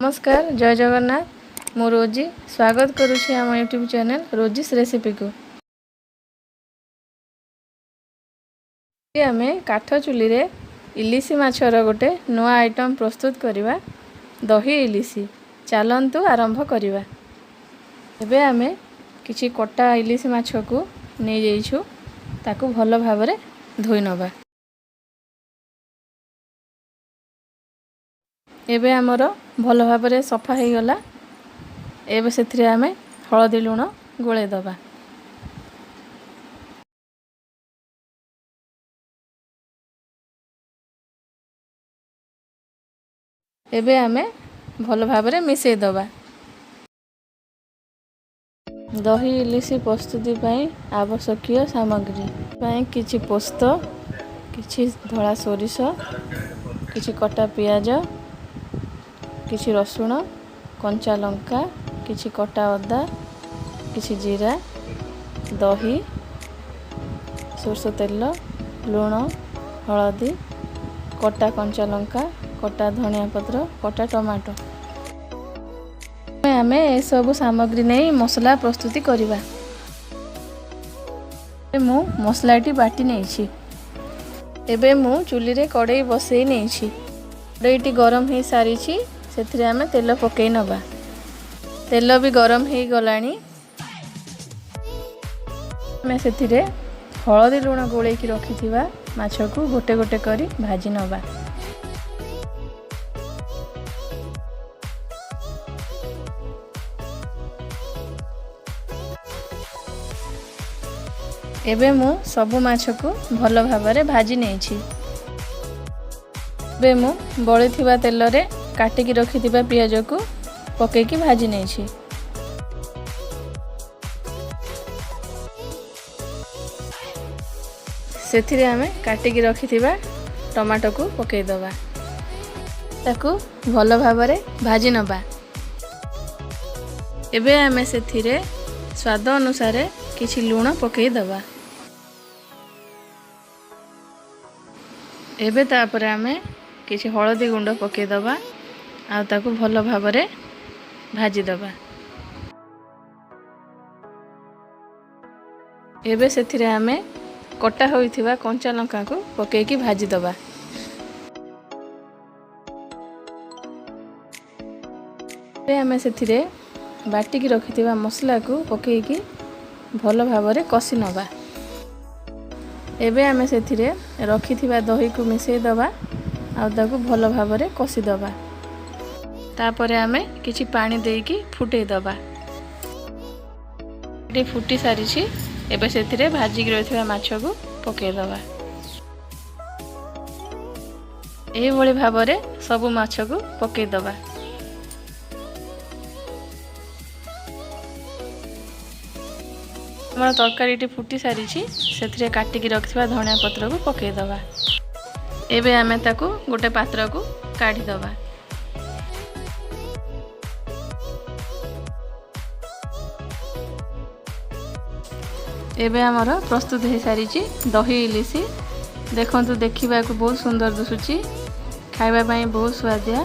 नमस्कार जय जगन्नाथ मु रोजी स्वागत करुछि आम यूट्यूब चैनल रोजीस रेसिपी को। आमे काठ चुली रे इलिसी माछर गोटे नुआ आइटम प्रस्तुत करिवा दही इलिसी। चलंतु आरंभ करिवा। एबे आमे किछि कटा इलिसी माछ को नै जाइछु ताकू भलो भाबरे धोई नबा। एबे हमर भलो भाबरे सफा हे गला। एबे सेथिरे आमे हळदी लूण गोळे दबा। एबे आमे भलो भाबरे मिसै दबा। दही इलिसी प्रस्तुति पई आवश्यकीय सामग्री पई किछि पोस्त, किछि धळा सोरिष, किछि कटा पियाज, किछि रसुण, कंचा लंका, किछि कटा अदा, किछि जीरा, दही, सोरसो तेल, लूण, हळदी, कटा कंचा लंका, कटा धनिया पत्र, कटा टमाटो। आमे ए सब सामग्री नै मसला प्रस्तुति करिवा। मु मसलाटी बाटी नेछि। एबे मु चुली रे कड़ाई बसई नेछि। कड़ाईटी गरम हे सारिछि। सेथिरे आमे तेल पकेई नबा। तेल भी गरम हे गलानी। मैं सेथिरे हळदी लूण गोळे की रखिथिबा माछ को गोटे गोटे करी भाजी नबा। एबे मु सबु माछ को भलो भाबरे भाजी नेछि। एबे मु बळिथिबा तेल रे काटी की रखिथिबा पियाज को पके की भाजी नेछि। सेथिरे आमे काटी की रखिथिबा टमाटो को पके दबा। ताकू भलो भाबरे भाजी नबा। एबे आमे सेथिरे स्वाद अनुसार किछि लूण पके दबा। एबे तापर आमे किछि हळदी गुंड पके दबा आ ताकू भलो भाबरे भाजी दबा। एबे सेथिरे आमे कटा होइथिबा कंचा लंका को पके की भाजी दबा। एबे आमे सेथिरे बाटी की रखिथिबा मसला को पके की भलो भाबरे कसी नबा। एबे आमे सेथिरे रखिथिबा दही को मिसै दबा आ ताकू भलो भाबरे कसी दबा। तापरे आमे किछि पानी देकी फुटै दबा। एटी फुटी सारिछि। एबे सेथिरे भाजी की रथिबा माछ को पके दबा। एही भली भाबरे सब माछ को पके दबा। हमर तरकारीटी फुटी सारिछि। सेथिरे काटी की रखिबा धनिया पत्र को पके दबा। एबे आमे ताकू गोटे पात्र को काढी दबा। एबे हमर प्रस्तुत हे सारिछि दही इलिसी। देखंतु देखिबा को बहुत सुंदर दिसुछि। खाइबा पई बहुत स्वादिया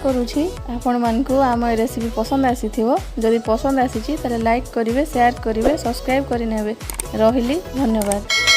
करूछि। आपण मान को आम रेसिपी पसंद आसीथिबो। जदि पसंद आसीछि ताले लाइक करिवे, शेयर करिवे, सब्सक्राइब करि नेबे। रहिली धन्यवाद।